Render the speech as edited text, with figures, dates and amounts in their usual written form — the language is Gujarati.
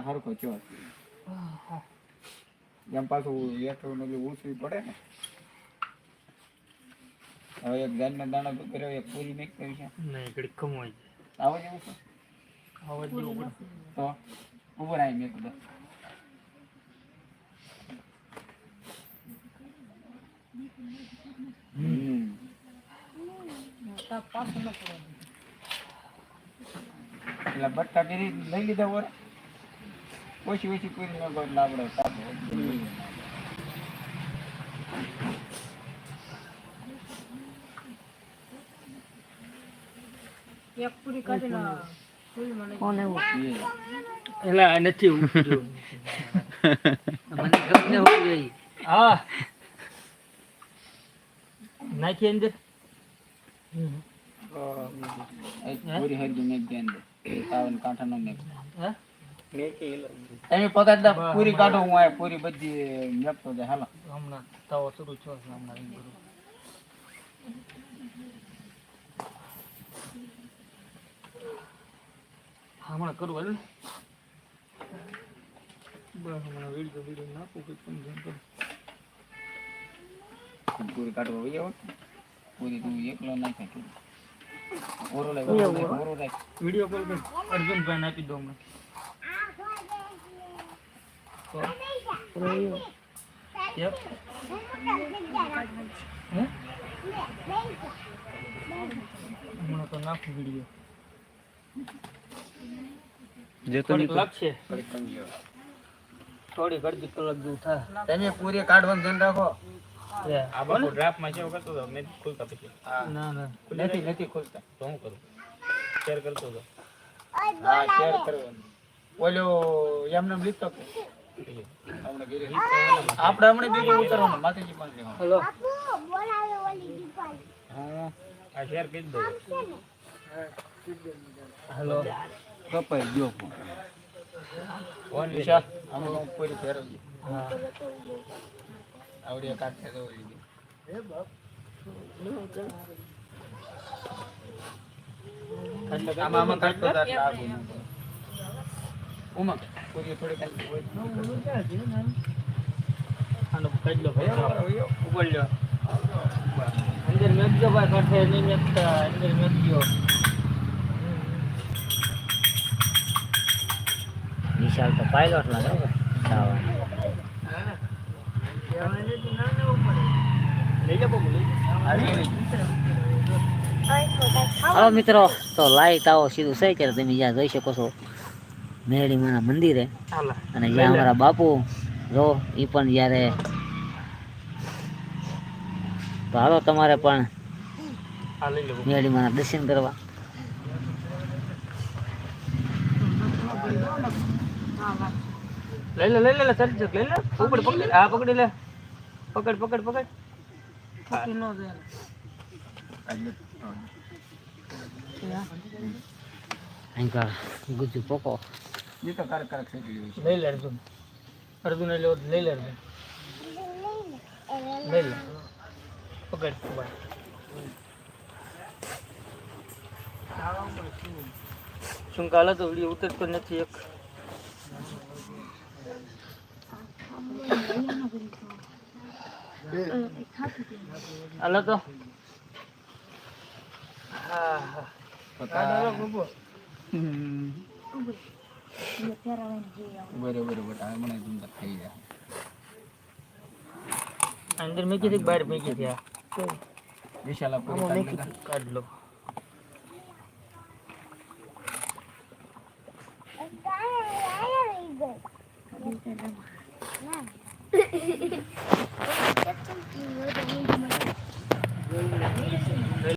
હરખો થયો જેમ પાછું હેઠું ઊંચું પડે ને હવે એક ગાયનો દાણો કર્યો એક પૂરી મેક કરી છે નહીં ઘડી કમાઈ આવો જેવું છે આવા જેવું તો ઉપર આવી મેક દો એટલે બટકા ડેરી લઈ લીધા હોય ઓછી ઓછી પૂરી ન ગોળ લાવડો સાપો એક પૂરી કાઢી ના કોને એવું એલા નથી ઉઠ્યું મને ગમે હોય ગઈ હા નાખી અંદર પૂરી હરદી મેક દે અંદર તાવન કાંઠા નો મેક હા એની પકડ પૂરી કાઢો હું આ પૂરી બધી મેપતો જાય હાલો હમણાં તાવો શરૂ થયો છે હમણાં હમણાં કરું હાલ બસ હમણાં વિડીયો નાખું કે પણ જેમ કરું પૂરી કાઢવા વહી આવો પૂરી તું એકલો નાખે ઓરો લે ઓરો લે વિડીયો કોલ કર અર્જુનભાઈ ને આપી દો હમણાં Yep. હમણાં તો નાખું વિડીયો જે તો લાગશે થોડી ઘડી કલાક જેવું થાય તમે પૂરી કાઢવાનું ધ્યાન રાખો આ બાપુ ડ્રાફ્ટ માં સેવ કરતો હતો મેં ખોલતા પછી ના ના નથી ખોલતા તો હું કરું શેર કરતો હતો હા શેર કરવાનું ઓલો એમને લીધો આપણે હમણાં બીજું ઉતરવાનું માતાજી પાસે હેલો હા આ શેર કરી દો હેલો કપાઈ ગયો ફોન વિશા આમાં પૂરી ફેરવજી હા આવડી કાઢે તો આમાં કાઢતો હતા ઉમા પૂરી થોડી કાઢી આનો કાઢ લો ભાઈ ઉપર લ્યો અંદર મેકજો ભાઈ કાઢે નહીં મેકતા અંદર મેકજો વિશાલ તો પાયલોટ લાગે હાલો મિત્રો તો લાઈટ આવો સીધું છે ત્યારે તમે જ્યાં જઈ શકો છો મેરડી માના મંદિરે અને જ્યાં અમારા બાપુ જો એ પણ જ્યારે તો હાલો તમારે પણ મેરડી માના દર્શન કરવા લઈ લે ચાલી જક લઈ લે ઉપર પકડી હા પકડી લે પકડ નો દે અંકા ગુજુ પોકો ये तो कर कर से લઈ લે અર્જુન લઈ લે પકડ ભાઈ શું કાલે તો વિડીયો ઉતરતો નથી એક હાલો તો હા पता बरोबर बेटा મને तुम तक થઈ જાય અંદર મેકી દે બહાર મેકી દે વિશાલા પૂરી કાઢ લો